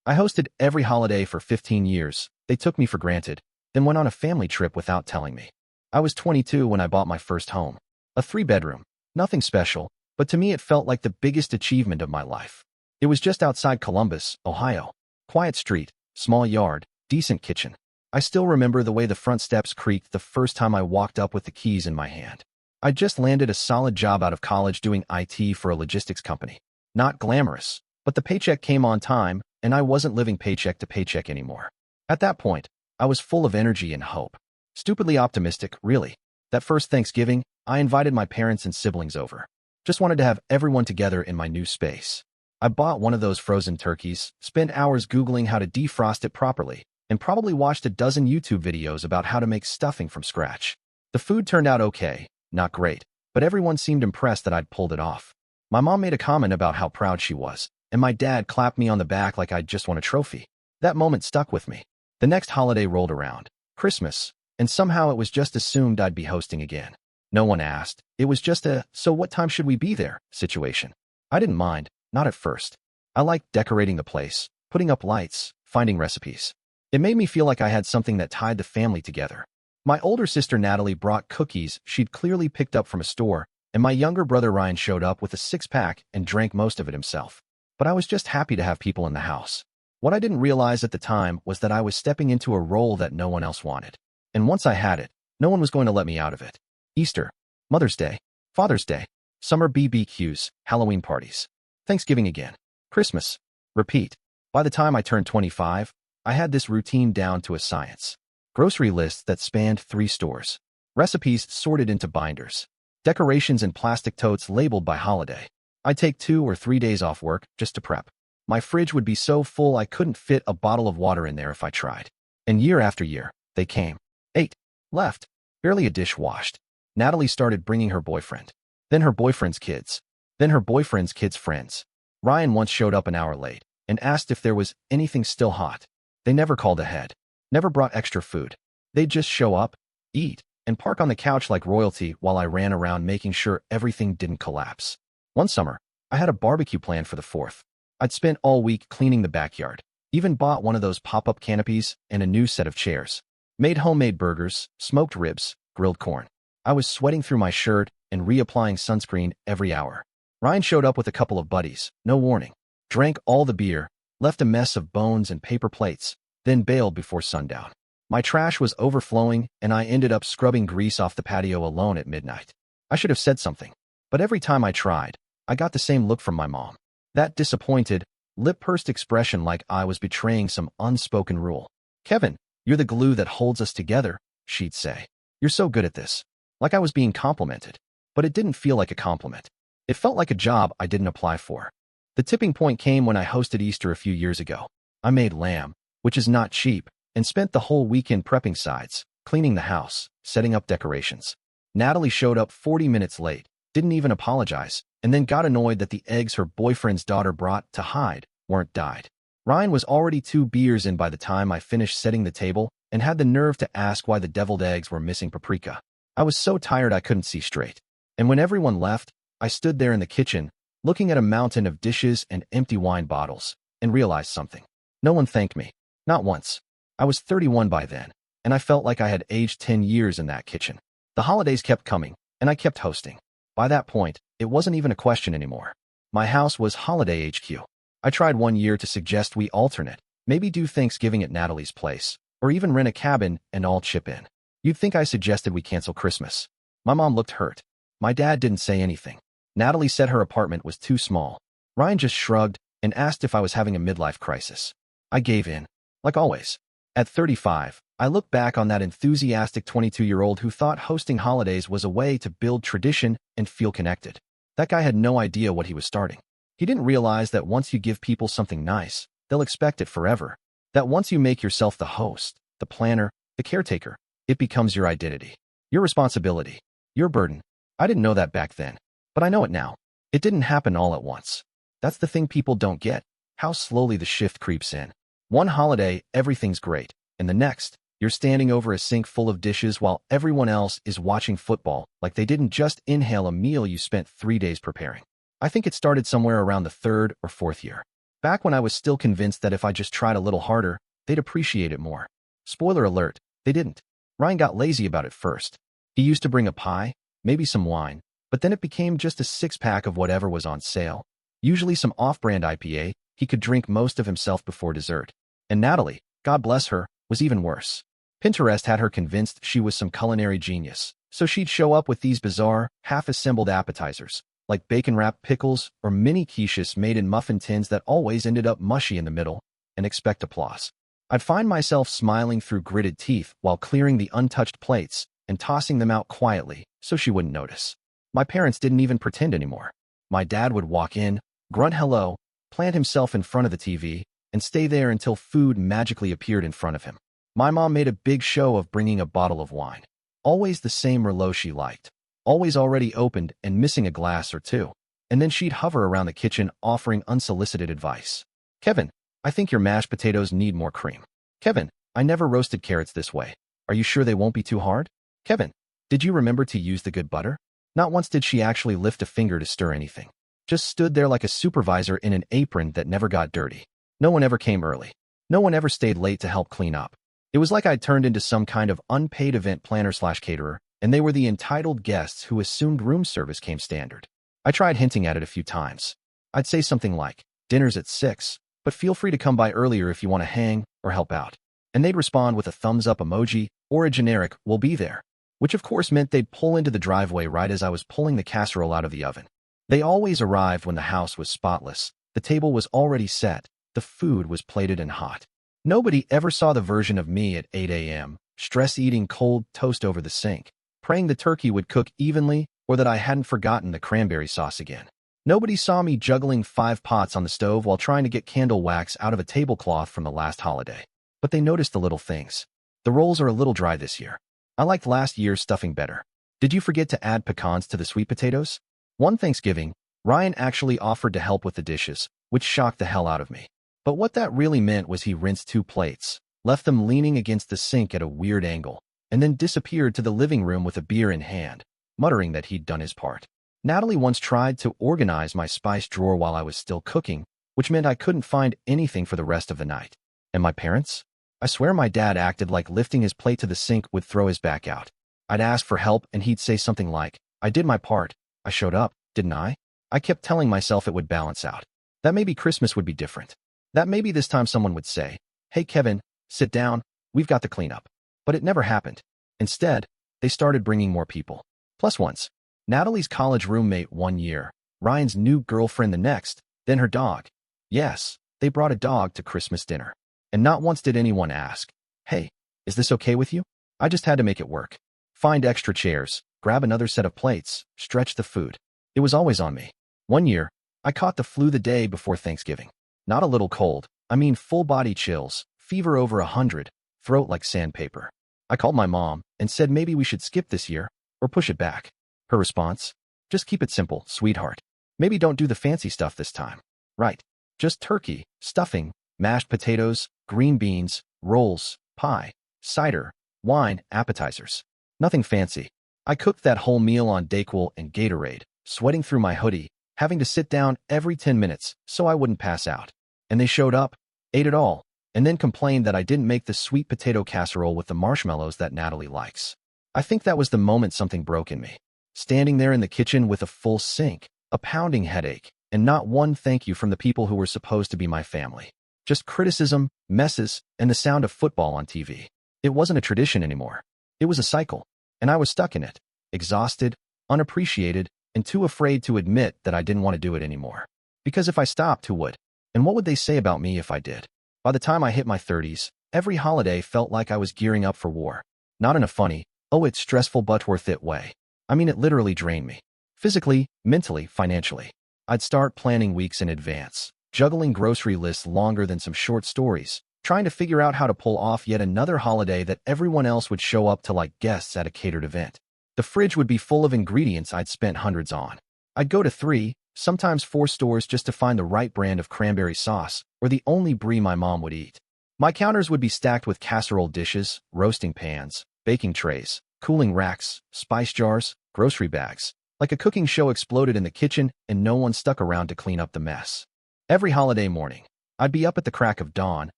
I hosted every holiday for 15 years. They took me for granted, then went on a family trip without telling me. I was 22 when I bought my first home. A 3-bedroom. Nothing special, but to me it felt like the biggest achievement of my life. It was just outside Columbus, Ohio. Quiet street, small yard, decent kitchen. I still remember the way the front steps creaked the first time I walked up with the keys in my hand. I just landed a solid job out of college doing IT for a logistics company. Not glamorous, but the paycheck came on time, and I wasn't living paycheck to paycheck anymore. At that point, I was full of energy and hope. Stupidly optimistic, really. That first Thanksgiving, I invited my parents and siblings over. Just wanted to have everyone together in my new space. I bought one of those frozen turkeys, spent hours Googling how to defrost it properly, and probably watched a dozen YouTube videos about how to make stuffing from scratch. The food turned out okay, not great, but everyone seemed impressed that I'd pulled it off. My mom made a comment about how proud she was, and my dad clapped me on the back like I'd just won a trophy. That moment stuck with me. The next holiday rolled around, Christmas, and somehow it was just assumed I'd be hosting again. No one asked. It was just a, so what time should we be there situation. I didn't mind, not at first. I liked decorating the place, putting up lights, finding recipes. It made me feel like I had something that tied the family together. My older sister Natalie brought cookies she'd clearly picked up from a store, and my younger brother Ryan showed up with a 6-pack and drank most of it himself. But I was just happy to have people in the house. What I didn't realize at the time was that I was stepping into a role that no one else wanted. And once I had it, no one was going to let me out of it. Easter, Mother's Day, Father's Day, summer BBQs, Halloween parties, Thanksgiving again, Christmas, repeat. By the time I turned 25, I had this routine down to a science. Grocery lists that spanned 3 stores. Recipes sorted into binders. Decorations in plastic totes labeled by holiday. I'd take 2 or 3 days off work just to prep. My fridge would be so full I couldn't fit a bottle of water in there if I tried. And year after year, they came. 8. Left. Barely a dish washed. Natalie started bringing her boyfriend. Then her boyfriend's kids. Then her boyfriend's kids' friends. Ryan once showed up an hour late and asked if there was anything still hot. They never called ahead. Never brought extra food. They'd just show up, eat, and park on the couch like royalty while I ran around making sure everything didn't collapse. One summer, I had a barbecue plan for the 4th. I'd spent all week cleaning the backyard, even bought one of those pop-up canopies and a new set of chairs. Made homemade burgers, smoked ribs, grilled corn. I was sweating through my shirt and reapplying sunscreen every hour. Ryan showed up with a couple of buddies, no warning. Drank all the beer, left a mess of bones and paper plates, then bailed before sundown. My trash was overflowing, and I ended up scrubbing grease off the patio alone at midnight. I should have said something, but every time I tried, I got the same look from my mom. That disappointed, lip-pursed expression like I was betraying some unspoken rule. "Kevin, you're the glue that holds us together," she'd say. "You're so good at this." Like I was being complimented. But it didn't feel like a compliment. It felt like a job I didn't apply for. The tipping point came when I hosted Easter a few years ago. I made lamb, which is not cheap, and spent the whole weekend prepping sides, cleaning the house, setting up decorations. Natalie showed up 40 minutes late, didn't even apologize, and then got annoyed that the eggs her boyfriend's daughter brought to hide weren't dyed. Ryan was already 2 beers in by the time I finished setting the table and had the nerve to ask why the deviled eggs were missing paprika. I was so tired I couldn't see straight. And when everyone left, I stood there in the kitchen, looking at a mountain of dishes and empty wine bottles, and realized something. No one thanked me. Not once. I was 31 by then, and I felt like I had aged 10 years in that kitchen. The holidays kept coming, and I kept hosting. By that point, it wasn't even a question anymore. My house was holiday HQ. I tried one year to suggest we alternate, maybe do Thanksgiving at Natalie's place, or even rent a cabin and all chip in. You'd think I suggested we cancel Christmas. My mom looked hurt. My dad didn't say anything. Natalie said her apartment was too small. Ryan just shrugged and asked if I was having a midlife crisis. I gave in, like always. At 35, I look back on that enthusiastic 22-year-old who thought hosting holidays was a way to build tradition and feel connected. That guy had no idea what he was starting. He didn't realize that once you give people something nice, they'll expect it forever. That once you make yourself the host, the planner, the caretaker, it becomes your identity, your responsibility, your burden. I didn't know that back then, but I know it now. It didn't happen all at once. That's the thing people don't get, how slowly the shift creeps in. One holiday, everything's great, and the next, you're standing over a sink full of dishes while everyone else is watching football like they didn't just inhale a meal you spent 3 days preparing. I think it started somewhere around the 3rd or 4th year. Back when I was still convinced that if I just tried a little harder, they'd appreciate it more. Spoiler alert, they didn't. Ryan got lazy about it first. He used to bring a pie, maybe some wine, but then it became just a six-pack of whatever was on sale. Usually some off-brand IPA he could drink most of himself before dessert. And Natalie, God bless her, was even worse. Pinterest had her convinced she was some culinary genius, so she'd show up with these bizarre, half-assembled appetizers, like bacon-wrapped pickles or mini quiches made in muffin tins that always ended up mushy in the middle, and expect applause. I'd find myself smiling through gritted teeth while clearing the untouched plates and tossing them out quietly so she wouldn't notice. My parents didn't even pretend anymore. My dad would walk in, grunt hello, plant himself in front of the TV, and stay there until food magically appeared in front of him. My mom made a big show of bringing a bottle of wine. Always the same Merlot she liked. Always already opened and missing a glass or two. And then she'd hover around the kitchen offering unsolicited advice. Kevin, I think your mashed potatoes need more cream. Kevin, I never roasted carrots this way. Are you sure they won't be too hard? Kevin, did you remember to use the good butter? Not once did she actually lift a finger to stir anything. Just stood there like a supervisor in an apron that never got dirty. No one ever came early. No one ever stayed late to help clean up. It was like I'd turned into some kind of unpaid event planner/caterer, and they were the entitled guests who assumed room service came standard. I tried hinting at it a few times. I'd say something like, dinner's at 6, but feel free to come by earlier if you want to hang or help out. And they'd respond with a thumbs up emoji or a generic, we'll be there, which of course meant they'd pull into the driveway right as I was pulling the casserole out of the oven. They always arrived when the house was spotless, the table was already set, the food was plated and hot. Nobody ever saw the version of me at 8 a.m., stress-eating cold toast over the sink, praying the turkey would cook evenly or that I hadn't forgotten the cranberry sauce again. Nobody saw me juggling 5 pots on the stove while trying to get candle wax out of a tablecloth from the last holiday. But they noticed the little things. The rolls are a little dry this year. I liked last year's stuffing better. Did you forget to add pecans to the sweet potatoes? One Thanksgiving, Ryan actually offered to help with the dishes, which shocked the hell out of me. But what that really meant was he rinsed 2 plates, left them leaning against the sink at a weird angle, and then disappeared to the living room with a beer in hand, muttering that he'd done his part. Natalie once tried to organize my spice drawer while I was still cooking, which meant I couldn't find anything for the rest of the night. And my parents? I swear my dad acted like lifting his plate to the sink would throw his back out. I'd ask for help and he'd say something like, I did my part. I showed up, didn't I? I kept telling myself it would balance out. That maybe Christmas would be different. That maybe this time someone would say, hey Kevin, sit down, we've got the cleanup. But it never happened. Instead, they started bringing more people. Plus once. Natalie's college roommate 1 year, Ryan's new girlfriend the next, then her dog. Yes, they brought a dog to Christmas dinner. And not once did anyone ask, hey, is this okay with you? I just had to make it work. Find extra chairs, grab another set of plates, stretch the food. It was always on me. 1 year, I caught the flu the day before Thanksgiving. Not a little cold, I mean full body chills, fever over 100, throat like sandpaper. I called my mom and said maybe we should skip this year or push it back. Her response? Just keep it simple, sweetheart. Maybe don't do the fancy stuff this time. Right. Just turkey, stuffing, mashed potatoes, green beans, rolls, pie, cider, wine, appetizers. Nothing fancy. I cooked that whole meal on Dayquil and Gatorade, sweating through my hoodie, having to sit down every 10 minutes so I wouldn't pass out. And they showed up, ate it all, and then complained that I didn't make the sweet potato casserole with the marshmallows that Natalie likes. I think that was the moment something broke in me. Standing there in the kitchen with a full sink, a pounding headache, and not one thank you from the people who were supposed to be my family. Just criticism, messes, and the sound of football on TV. It wasn't a tradition anymore. It was a cycle, and I was stuck in it, exhausted, unappreciated, and too afraid to admit that I didn't want to do it anymore. Because if I stopped, who would? And what would they say about me if I did? By the time I hit my 30s, every holiday felt like I was gearing up for war. Not in a funny, oh it's stressful but worth it way. I mean it literally drained me. Physically, mentally, financially. I'd start planning weeks in advance, juggling grocery lists longer than some short stories, trying to figure out how to pull off yet another holiday that everyone else would show up to like guests at a catered event. The fridge would be full of ingredients I'd spent hundreds on. I'd go to 3, sometimes 4 stores just to find the right brand of cranberry sauce or the only brie my mom would eat. My counters would be stacked with casserole dishes, roasting pans, baking trays, cooling racks, spice jars, grocery bags. Like a cooking show exploded in the kitchen and no one stuck around to clean up the mess. Every holiday morning, I'd be up at the crack of dawn,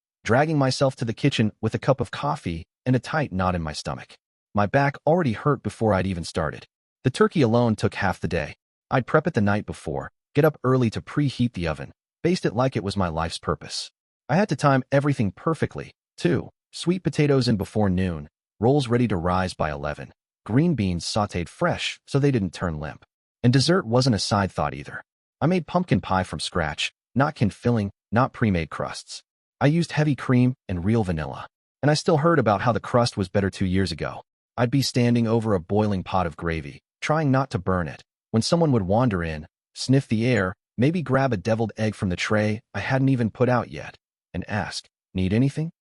dragging myself to the kitchen with a cup of coffee and a tight knot in my stomach. My back already hurt before I'd even started. The turkey alone took half the day. I'd prep it the night before, get up early to preheat the oven, baste it like it was my life's purpose. I had to time everything perfectly, too. Sweet potatoes in before noon, rolls ready to rise by 11, green beans sautéed fresh so they didn't turn limp. And dessert wasn't a side thought either. I made pumpkin pie from scratch, not canned filling, not pre-made crusts. I used heavy cream and real vanilla. And I still heard about how the crust was better 2 years ago. I'd be standing over a boiling pot of gravy, trying not to burn it, when someone would wander in, sniff the air, maybe grab a deviled egg from the tray I hadn't even put out yet, and ask, "Need anything?"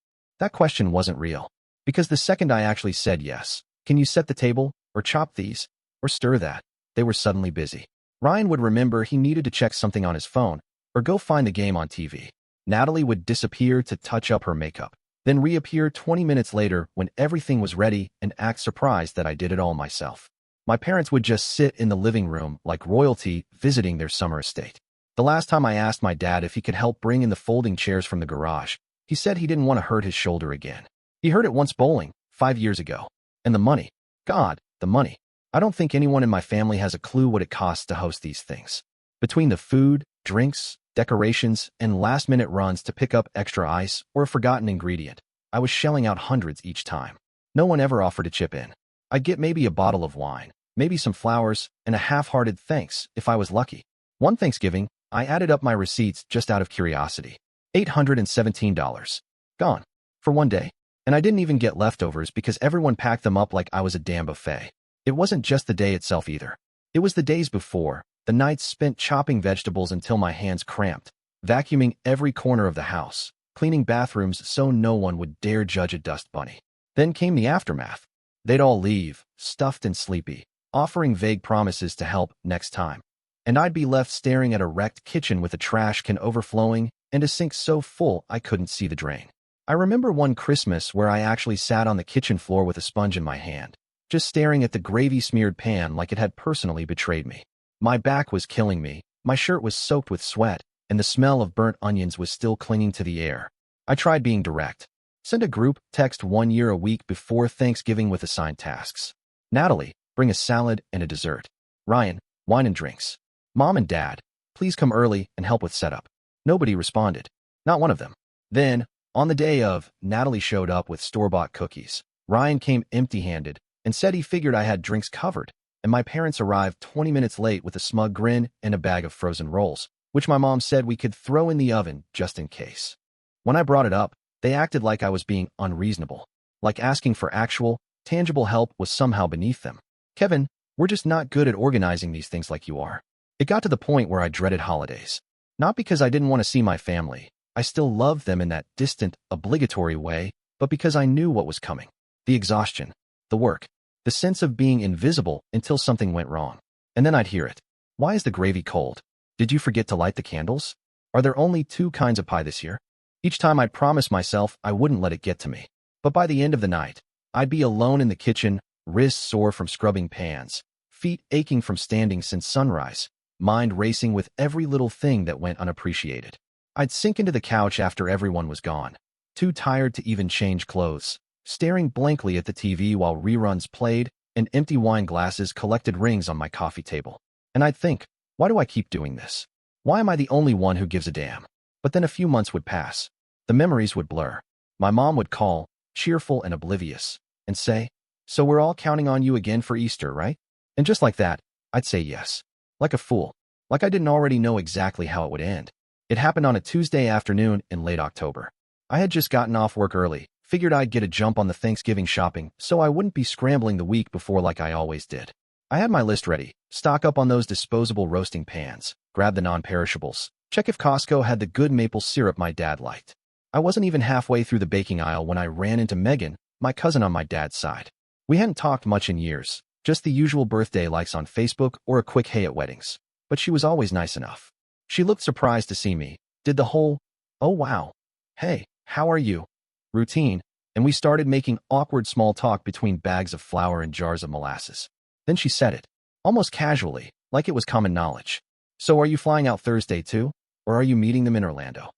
That question wasn't real. Because the second I actually said yes, "Can you set the table, or chop these, or stir that?" they were suddenly busy. Ryan would remember he needed to check something on his phone, or go find the game on TV. Natalie would disappear to touch up her makeup, then reappear 20 minutes later when everything was ready and act surprised that I did it all myself. My parents would just sit in the living room like royalty visiting their summer estate. The last time I asked my dad if he could help bring in the folding chairs from the garage, he said he didn't want to hurt his shoulder again. He hurt it once bowling, 5 years ago. And the money. God, the money. I don't think anyone in my family has a clue what it costs to host these things. Between the food, drinks, decorations, and last-minute runs to pick up extra ice or a forgotten ingredient, I was shelling out hundreds each time. No one ever offered to chip in. I'd get maybe a bottle of wine, maybe some flowers, and a half-hearted thanks if I was lucky. One Thanksgiving, I added up my receipts just out of curiosity. $817. Gone. For one day. And I didn't even get leftovers because everyone packed them up like I was a damn buffet. It wasn't just the day itself either. It was the days before, the nights spent chopping vegetables until my hands cramped, vacuuming every corner of the house, cleaning bathrooms so no one would dare judge a dust bunny. Then came the aftermath. They'd all leave, stuffed and sleepy, offering vague promises to help next time. And I'd be left staring at a wrecked kitchen with a trash can overflowing and a sink so full I couldn't see the drain. I remember one Christmas where I actually sat on the kitchen floor with a sponge in my hand, just staring at the gravy-smeared pan like it had personally betrayed me. My back was killing me, my shirt was soaked with sweat, and the smell of burnt onions was still clinging to the air. I tried being direct. Send a group text 1 year a week before Thanksgiving with assigned tasks. Natalie, bring a salad and a dessert. Ryan, wine and drinks. Mom and Dad, please come early and help with setup. Nobody responded. Not one of them. Then, on the day of, Natalie showed up with store-bought cookies. Ryan came empty-handed and said he figured I had drinks covered, and my parents arrived 20 minutes late with a smug grin and a bag of frozen rolls, which my mom said we could throw in the oven just in case. When I brought it up, they acted like I was being unreasonable, like asking for actual, tangible help was somehow beneath them. Kevin, we're just not good at organizing these things like you are. It got to the point where I dreaded holidays. Not because I didn't want to see my family. I still loved them in that distant, obligatory way, but because I knew what was coming. The exhaustion, the work, the sense of being invisible until something went wrong. And then I'd hear it. Why is the gravy cold? Did you forget to light the candles? Are there only 2 kinds of pie this year? Each time I'd promise myself I wouldn't let it get to me. But by the end of the night, I'd be alone in the kitchen, wrists sore from scrubbing pans, feet aching from standing since sunrise, mind racing with every little thing that went unappreciated. I'd sink into the couch after everyone was gone, too tired to even change clothes, staring blankly at the TV while reruns played and empty wine glasses collected rings on my coffee table. And I'd think, why do I keep doing this? Why am I the only one who gives a damn? But then a few months would pass. The memories would blur. My mom would call, cheerful and oblivious, and say, "So we're all counting on you again for Easter, right?" And just like that, I'd say yes. Like a fool. Like I didn't already know exactly how it would end. It happened on a Tuesday afternoon in late October. I had just gotten off work early, figured I'd get a jump on the Thanksgiving shopping so I wouldn't be scrambling the week before like I always did. I had my list ready, stock up on those disposable roasting pans, grab the non-perishables, check if Costco had the good maple syrup my dad liked. I wasn't even halfway through the baking aisle when I ran into Megan, my cousin on my dad's side. We hadn't talked much in years, just the usual birthday likes on Facebook or a quick hey at weddings. But she was always nice enough. She looked surprised to see me, did the whole, "Oh wow, hey, how are you?" routine, and we started making awkward small talk between bags of flour and jars of molasses. Then she said it, almost casually, like it was common knowledge. "So are you flying out Thursday too? Or are you meeting them in Orlando?"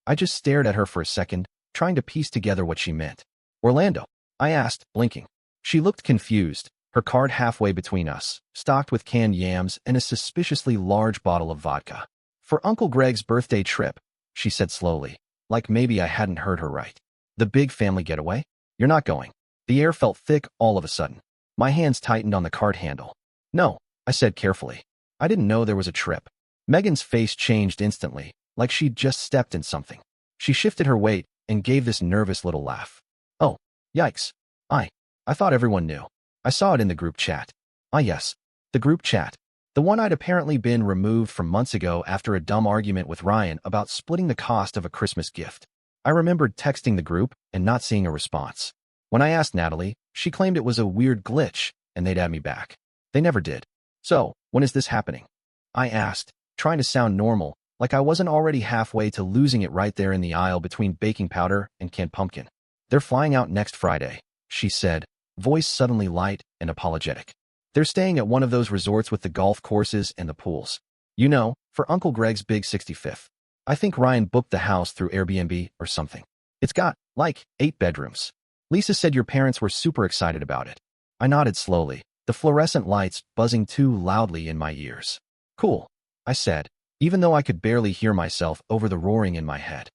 I just stared at her for a second, trying to piece together what she meant. Orlando, I asked, blinking. She looked confused, her cart halfway between us, stocked with canned yams and a suspiciously large bottle of vodka. For Uncle Greg's birthday trip, she said slowly, like maybe I hadn't heard her right. The big family getaway? You're not going. The air felt thick all of a sudden. My hands tightened on the cart handle. No, I said carefully. I didn't know there was a trip. Megan's face changed instantly, like she'd just stepped in something. She shifted her weight and gave this nervous little laugh. Oh, yikes. I thought everyone knew. I saw it in the group chat. Ah yes, the group chat. The one I'd apparently been removed from months ago after a dumb argument with Ryan about splitting the cost of a Christmas gift. I remembered texting the group and not seeing a response. When I asked Natalie, she claimed it was a weird glitch and they'd add me back. They never did. So, when is this happening? I asked, trying to sound normal, like I wasn't already halfway to losing it right there in the aisle between baking powder and canned pumpkin. They're flying out next Friday, she said, voice suddenly light and apologetic. They're staying at one of those resorts with the golf courses and the pools. You know, for Uncle Greg's big 65th. I think Ryan booked the house through Airbnb or something. It's got, like, 8 bedrooms. Lisa said your parents were super excited about it. I nodded slowly, the fluorescent lights buzzing too loudly in my ears. Cool, I said, even though I could barely hear myself over the roaring in my head.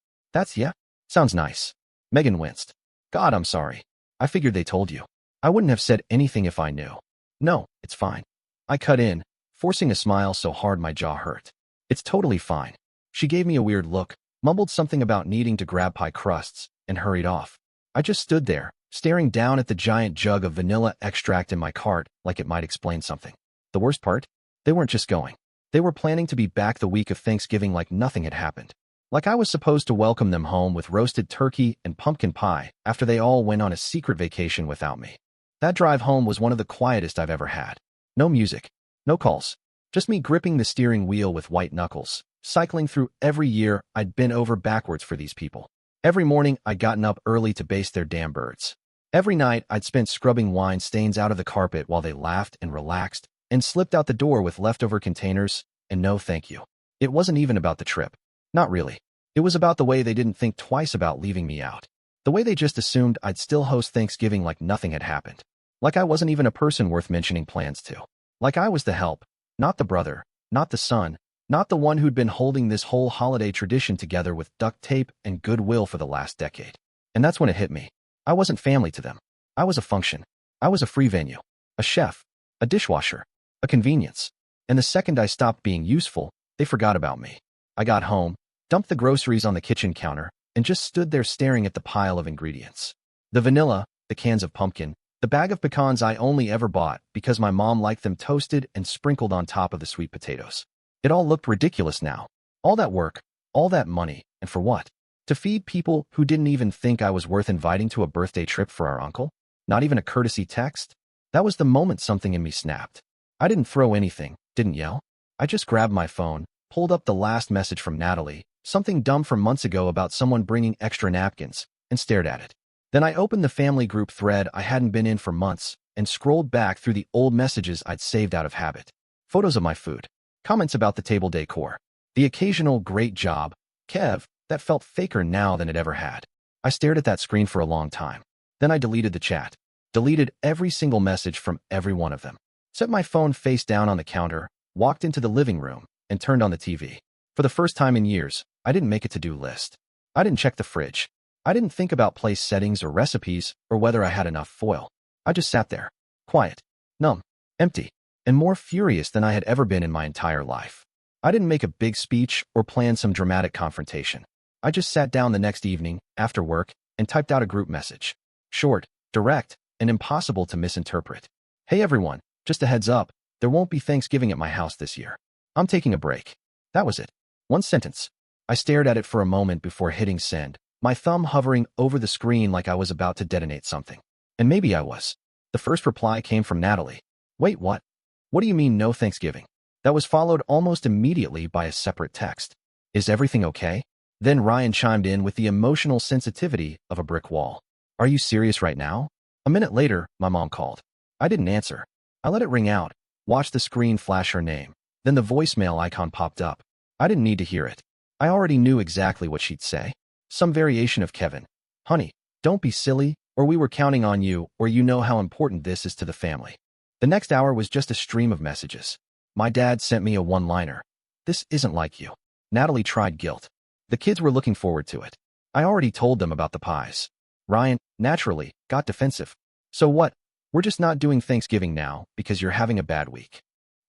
Yeah? Sounds nice. Megan winced. God, I'm sorry. I figured they told you. I wouldn't have said anything if I knew. No, it's fine. I cut in, forcing a smile so hard my jaw hurt. It's totally fine. She gave me a weird look, mumbled something about needing to grab pie crusts, and hurried off. I just stood there, staring down at the giant jug of vanilla extract in my cart like it might explain something. The worst part? They weren't just going. They were planning to be back the week of Thanksgiving like nothing had happened. Like I was supposed to welcome them home with roasted turkey and pumpkin pie after they all went on a secret vacation without me. That drive home was one of the quietest I've ever had. No music, no calls, just me gripping the steering wheel with white knuckles, cycling through every year I'd been over backwards for these people. Every morning I'd gotten up early to baste their damn birds. Every night I'd spent scrubbing wine stains out of the carpet while they laughed and relaxed and slipped out the door with leftover containers and no thank you. It wasn't even about the trip. Not really. It was about the way they didn't think twice about leaving me out. The way they just assumed I'd still host Thanksgiving like nothing had happened. Like I wasn't even a person worth mentioning plans to. Like I was the help, not the brother, not the son, not the one who'd been holding this whole holiday tradition together with duct tape and goodwill for the last decade. And that's when it hit me. I wasn't family to them. I was a function. I was a free venue. A chef. A dishwasher. A convenience. And the second I stopped being useful, they forgot about me. I got home, dumped the groceries on the kitchen counter, and just stood there staring at the pile of ingredients. The vanilla, the cans of pumpkin, the bag of pecans I only ever bought because my mom liked them toasted and sprinkled on top of the sweet potatoes. It all looked ridiculous now. All that work, all that money, and for what? To feed people who didn't even think I was worth inviting to a birthday trip for our uncle? Not even a courtesy text? That was the moment something in me snapped. I didn't throw anything, didn't yell. I just grabbed my phone, pulled up the last message from Natalie, something dumb from months ago about someone bringing extra napkins, and stared at it. Then I opened the family group thread I hadn't been in for months and scrolled back through the old messages I'd saved out of habit. Photos of my food. Comments about the table decor. The occasional great job, Kev, that felt faker now than it ever had. I stared at that screen for a long time. Then I deleted the chat. Deleted every single message from every one of them. Set my phone face down on the counter, walked into the living room, and turned on the TV. For the first time in years, I didn't make a to-do list. I didn't check the fridge. I didn't think about place settings or recipes or whether I had enough foil. I just sat there, quiet, numb, empty, and more furious than I had ever been in my entire life. I didn't make a big speech or plan some dramatic confrontation. I just sat down the next evening, after work, and typed out a group message. Short, direct, and impossible to misinterpret. Hey everyone, just a heads up, there won't be Thanksgiving at my house this year. I'm taking a break. That was it. One sentence. I stared at it for a moment before hitting send, my thumb hovering over the screen like I was about to detonate something. And maybe I was. The first reply came from Natalie. Wait, what? What do you mean no Thanksgiving? That was followed almost immediately by a separate text. Is everything okay? Then Ryan chimed in with the emotional sensitivity of a brick wall. Are you serious right now? A minute later, my mom called. I didn't answer. I let it ring out, watched the screen flash her name. Then the voicemail icon popped up. I didn't need to hear it. I already knew exactly what she'd say. Some variation of Kevin. Honey, don't be silly, or we were counting on you, or you know how important this is to the family. The next hour was just a stream of messages. My dad sent me a one-liner. This isn't like you. Natalie tried guilt. The kids were looking forward to it. I already told them about the pies. Ryan, naturally, got defensive. So what? We're just not doing Thanksgiving now because you're having a bad week.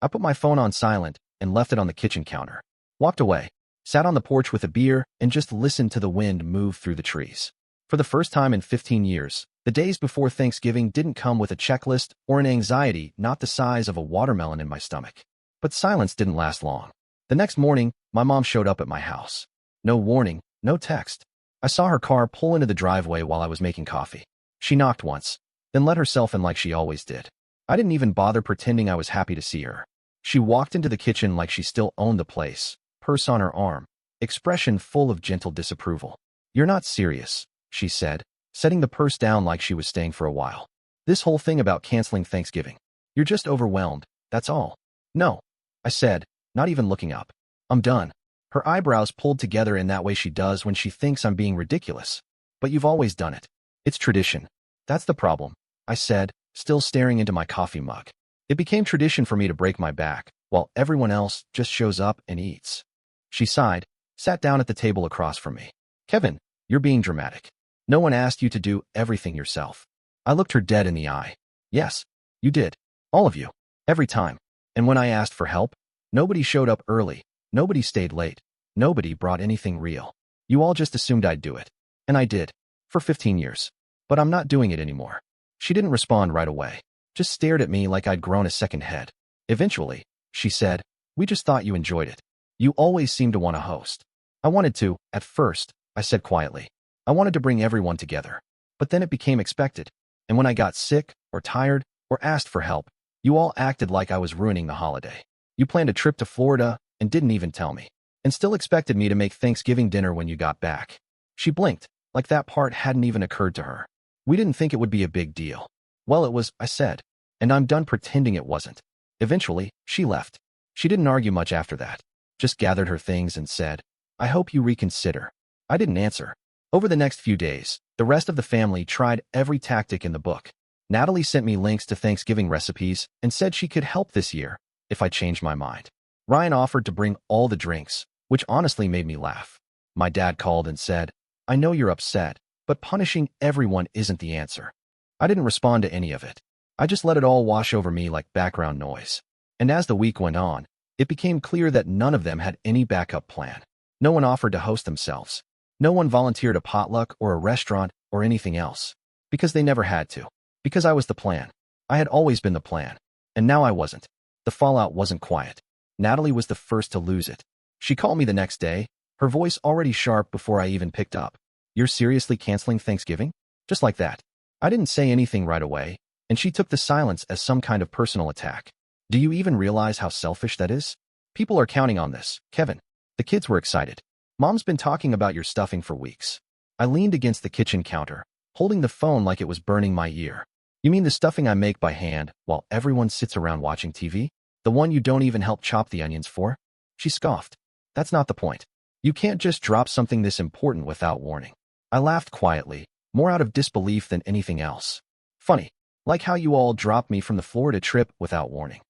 I put my phone on silent and left it on the kitchen counter. Walked away, sat on the porch with a beer, and just listened to the wind move through the trees. For the first time in 15 years, the days before Thanksgiving didn't come with a checklist or an anxiety not the size of a watermelon in my stomach. But silence didn't last long. The next morning, my mom showed up at my house. No warning, no text. I saw her car pull into the driveway while I was making coffee. She knocked once, then let herself in like she always did. I didn't even bother pretending I was happy to see her. She walked into the kitchen like she still owned the place, purse on her arm, expression full of gentle disapproval. You're not serious, she said, setting the purse down like she was staying for a while. This whole thing about canceling Thanksgiving. You're just overwhelmed, that's all. No, I said, not even looking up. I'm done. Her eyebrows pulled together in that way she does when she thinks I'm being ridiculous. But you've always done it. It's tradition. That's the problem, I said, still staring into my coffee mug. It became tradition for me to break my back, while everyone else just shows up and eats. She sighed, sat down at the table across from me. Kevin, you're being dramatic. No one asked you to do everything yourself. I looked her dead in the eye. Yes, you did. All of you. Every time. And when I asked for help, nobody showed up early. Nobody stayed late. Nobody brought anything real. You all just assumed I'd do it. And I did. For 15 years. But I'm not doing it anymore. She didn't respond right away. Just stared at me like I'd grown a second head. Eventually, she said, we just thought you enjoyed it. You always seem to want to host. I wanted to, at first, I said quietly. I wanted to bring everyone together. But then it became expected. And when I got sick, or tired, or asked for help, you all acted like I was ruining the holiday. You planned a trip to Florida and didn't even tell me. And still expected me to make Thanksgiving dinner when you got back. She blinked, like that part hadn't even occurred to her. We didn't think it would be a big deal. Well, it was, I said. And I'm done pretending it wasn't. Eventually, she left. She didn't argue much after that. Just gathered her things and said, I hope you reconsider. I didn't answer. Over the next few days, the rest of the family tried every tactic in the book. Natalie sent me links to Thanksgiving recipes and said she could help this year if I changed my mind. Ryan offered to bring all the drinks, which honestly made me laugh. My dad called and said, I know you're upset, but punishing everyone isn't the answer. I didn't respond to any of it. I just let it all wash over me like background noise. And as the week went on, it became clear that none of them had any backup plan. No one offered to host themselves. No one volunteered a potluck or a restaurant or anything else. Because they never had to. Because I was the plan. I had always been the plan. And now I wasn't. The fallout wasn't quiet. Natalie was the first to lose it. She called me the next day, her voice already sharp before I even picked up. You're seriously canceling Thanksgiving? Just like that. I didn't say anything right away, and she took the silence as some kind of personal attack. Do you even realize how selfish that is? People are counting on this, Kevin. The kids were excited. Mom's been talking about your stuffing for weeks. I leaned against the kitchen counter, holding the phone like it was burning my ear. You mean the stuffing I make by hand while everyone sits around watching TV? The one you don't even help chop the onions for? She scoffed. That's not the point. You can't just drop something this important without warning. I laughed quietly, more out of disbelief than anything else. Funny, like how you all dropped me from the Florida trip without warning.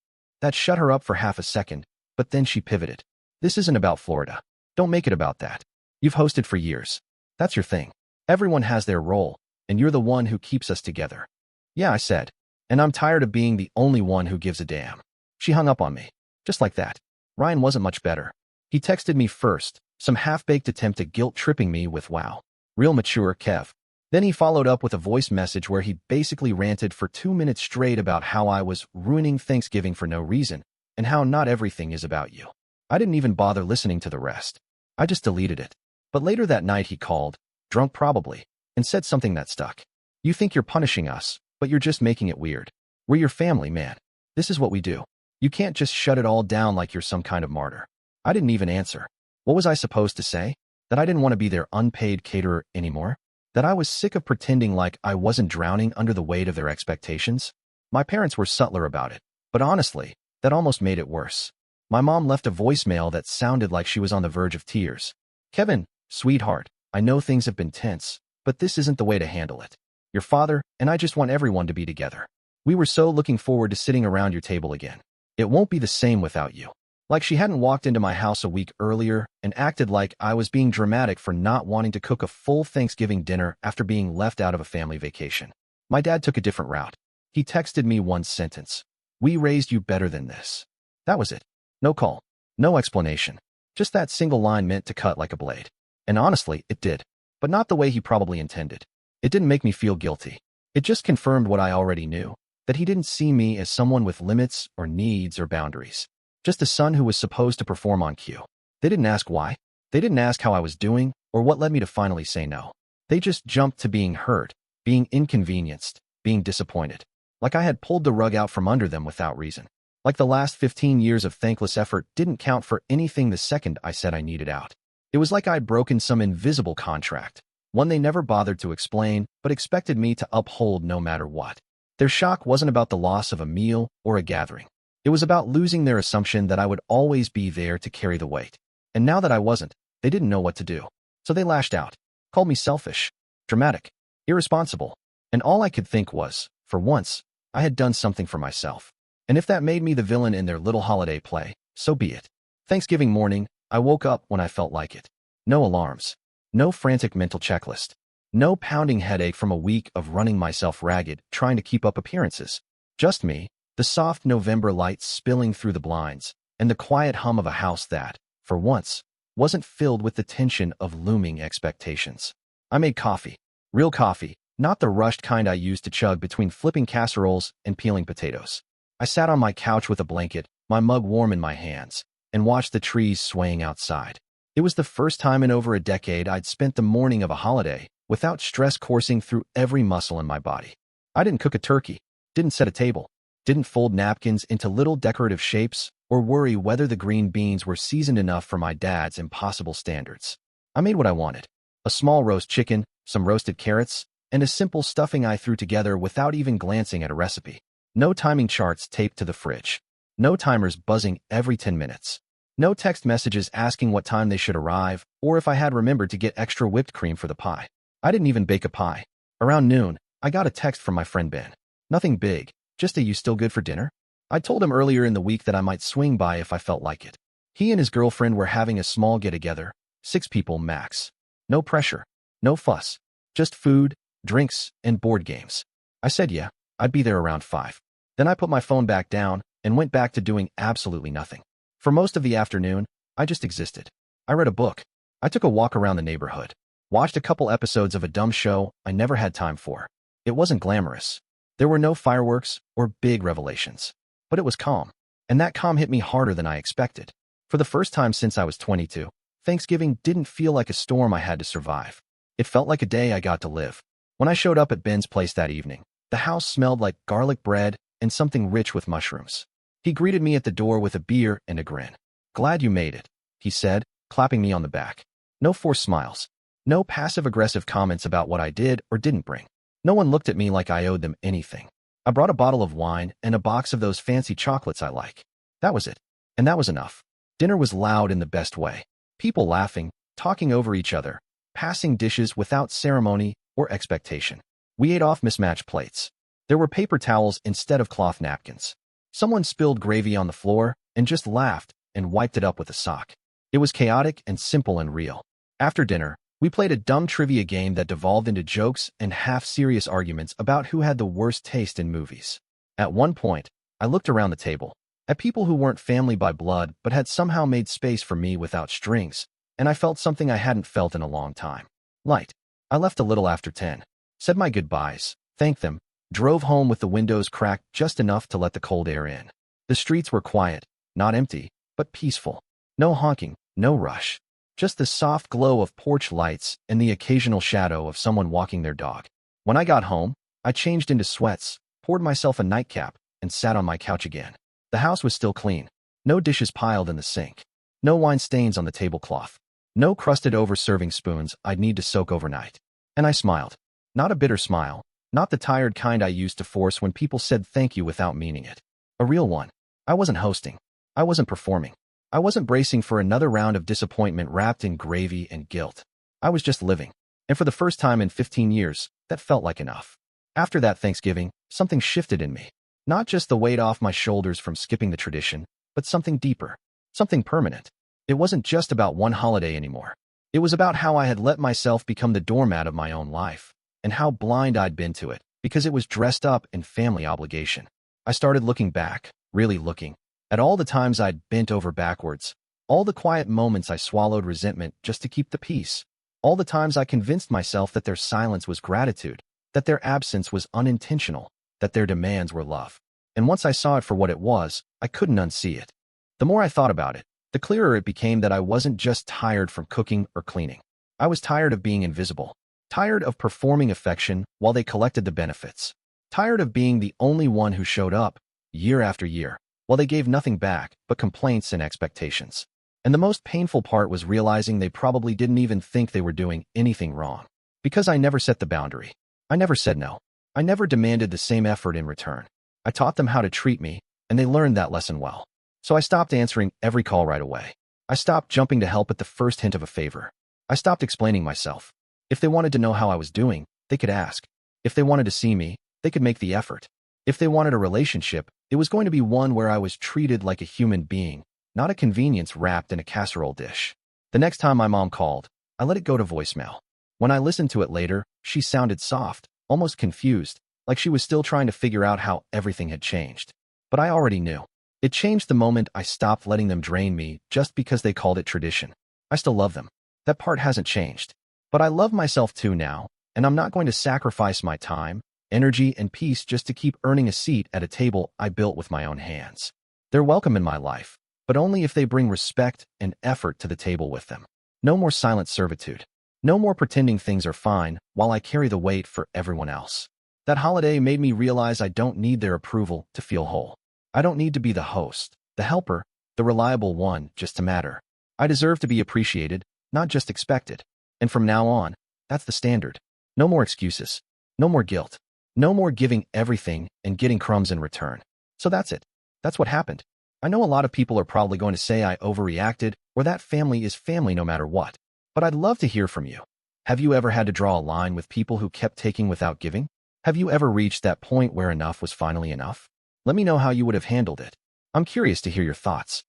That shut her up for half a second, but then she pivoted. This isn't about Florida. Don't make it about that. You've hosted for years. That's your thing. Everyone has their role, and you're the one who keeps us together. Yeah, I said. And I'm tired of being the only one who gives a damn. She hung up on me. Just like that. Ryan wasn't much better. He texted me first, some half-baked attempt at guilt-tripping me with wow. Real mature, Kev. Then he followed up with a voice message where he basically ranted for 2 minutes straight about how I was ruining Thanksgiving for no reason, and how not everything is about you. I didn't even bother listening to the rest. I just deleted it. But later that night he called, drunk probably, and said something that stuck. You think you're punishing us, but you're just making it weird. We're your family, man. This is what we do. You can't just shut it all down like you're some kind of martyr. I didn't even answer. What was I supposed to say? That I didn't want to be their unpaid caterer anymore? That I was sick of pretending like I wasn't drowning under the weight of their expectations? My parents were subtler about it, but honestly, that almost made it worse. My mom left a voicemail that sounded like she was on the verge of tears. Kevin, sweetheart, I know things have been tense, but this isn't the way to handle it. Your father and I just want everyone to be together. We were so looking forward to sitting around your table again. It won't be the same without you. Like she hadn't walked into my house a week earlier and acted like I was being dramatic for not wanting to cook a full Thanksgiving dinner after being left out of a family vacation. My dad took a different route. He texted me one sentence. We raised you better than this. That was it. No call. No explanation. Just that single line meant to cut like a blade. And honestly, it did. But not the way he probably intended. It didn't make me feel guilty. It just confirmed what I already knew, that he didn't see me as someone with limits or needs or boundaries. Just a son who was supposed to perform on cue. They didn't ask why. They didn't ask how I was doing or what led me to finally say no. They just jumped to being hurt, being inconvenienced, being disappointed. Like I had pulled the rug out from under them without reason. Like the last 15 years of thankless effort didn't count for anything the second I said I needed out. It was like I'd broken some invisible contract, one they never bothered to explain but expected me to uphold no matter what. Their shock wasn't about the loss of a meal or a gathering. It was about losing their assumption that I would always be there to carry the weight. And now that I wasn't, they didn't know what to do. So they lashed out, called me selfish, dramatic, irresponsible. And all I could think was, for once, I had done something for myself. And if that made me the villain in their little holiday play, so be it. Thanksgiving morning, I woke up when I felt like it. No alarms. No frantic mental checklist. No pounding headache from a week of running myself ragged, trying to keep up appearances. Just me, the soft November lights spilling through the blinds, and the quiet hum of a house that, for once, wasn't filled with the tension of looming expectations. I made coffee. Real coffee, not the rushed kind I used to chug between flipping casseroles and peeling potatoes. I sat on my couch with a blanket, my mug warm in my hands, and watched the trees swaying outside. It was the first time in over a decade I'd spent the morning of a holiday without stress coursing through every muscle in my body. I didn't cook a turkey, didn't set a table, didn't fold napkins into little decorative shapes or worry whether the green beans were seasoned enough for my dad's impossible standards. I made what I wanted. A small roast chicken, some roasted carrots, and a simple stuffing I threw together without even glancing at a recipe. No timing charts taped to the fridge. No timers buzzing every 10 minutes. No text messages asking what time they should arrive or if I had remembered to get extra whipped cream for the pie. I didn't even bake a pie. Around noon, I got a text from my friend Ben. Nothing big, just a "you still good for dinner?" I told him earlier in the week that I might swing by if I felt like it. He and his girlfriend were having a small get-together, 6 people max. No pressure, no fuss, just food, drinks, and board games. I said yeah, I'd be there around 5. Then I put my phone back down and went back to doing absolutely nothing. For most of the afternoon, I just existed. I read a book. I took a walk around the neighborhood. Watched a couple episodes of a dumb show I never had time for. It wasn't glamorous. There were no fireworks or big revelations. But it was calm. And that calm hit me harder than I expected. For the first time since I was 22, Thanksgiving didn't feel like a storm I had to survive. It felt like a day I got to live. When I showed up at Ben's place that evening, the house smelled like garlic bread and something rich with mushrooms. He greeted me at the door with a beer and a grin. "Glad you made it," he said, clapping me on the back. No forced smiles. No passive-aggressive comments about what I did or didn't bring. No one looked at me like I owed them anything. I brought a bottle of wine and a box of those fancy chocolates I like. That was it. And that was enough. Dinner was loud in the best way. People laughing, talking over each other, passing dishes without ceremony or expectation. We ate off mismatched plates. There were paper towels instead of cloth napkins. Someone spilled gravy on the floor and just laughed and wiped it up with a sock. It was chaotic and simple and real. After dinner, we played a dumb trivia game that devolved into jokes and half-serious arguments about who had the worst taste in movies. At one point, I looked around the table, at people who weren't family by blood but had somehow made space for me without strings, and I felt something I hadn't felt in a long time. Light. I left a little after 10, said my goodbyes, thanked them, drove home with the windows cracked just enough to let the cold air in. The streets were quiet, not empty, but peaceful. No honking, no rush. Just the soft glow of porch lights and the occasional shadow of someone walking their dog. When I got home, I changed into sweats, poured myself a nightcap, and sat on my couch again. The house was still clean. No dishes piled in the sink. No wine stains on the tablecloth. No crusted over serving spoons I'd need to soak overnight. And I smiled. Not a bitter smile. Not the tired kind I used to force when people said thank you without meaning it. A real one. I wasn't hosting. I wasn't performing. I wasn't bracing for another round of disappointment wrapped in gravy and guilt. I was just living. And for the first time in 15 years, that felt like enough. After that Thanksgiving, something shifted in me. Not just the weight off my shoulders from skipping the tradition, but something deeper, something permanent. It wasn't just about one holiday anymore. It was about how I had let myself become the doormat of my own life, and how blind I'd been to it, because it was dressed up in family obligation. I started looking back, really looking, at all the times I'd bent over backwards, all the quiet moments I swallowed resentment just to keep the peace, all the times I convinced myself that their silence was gratitude, that their absence was unintentional, that their demands were love. And once I saw it for what it was, I couldn't unsee it. The more I thought about it, the clearer it became that I wasn't just tired from cooking or cleaning. I was tired of being invisible, tired of performing affection while they collected the benefits, tired of being the only one who showed up, year after year, while they gave nothing back but complaints and expectations. And the most painful part was realizing they probably didn't even think they were doing anything wrong. Because I never set the boundary. I never said no. I never demanded the same effort in return. I taught them how to treat me, and they learned that lesson well. So I stopped answering every call right away. I stopped jumping to help at the first hint of a favor. I stopped explaining myself. If they wanted to know how I was doing, they could ask. If they wanted to see me, they could make the effort. If they wanted a relationship, it was going to be one where I was treated like a human being, not a convenience wrapped in a casserole dish. The next time my mom called, I let it go to voicemail. When I listened to it later, she sounded soft, almost confused, like she was still trying to figure out how everything had changed. But I already knew. It changed the moment I stopped letting them drain me just because they called it tradition. I still love them. That part hasn't changed. But I love myself too now, and I'm not going to sacrifice my time, energy, and peace just to keep earning a seat at a table I built with my own hands. They're welcome in my life, but only if they bring respect and effort to the table with them. No more silent servitude. No more pretending things are fine while I carry the weight for everyone else. That holiday made me realize I don't need their approval to feel whole. I don't need to be the host, the helper, the reliable one just to matter. I deserve to be appreciated, not just expected. And from now on, that's the standard. No more excuses. No more guilt. No more giving everything and getting crumbs in return. So that's it. That's what happened. I know a lot of people are probably going to say I overreacted or that family is family no matter what. But I'd love to hear from you. Have you ever had to draw a line with people who kept taking without giving? Have you ever reached that point where enough was finally enough? Let me know how you would have handled it. I'm curious to hear your thoughts.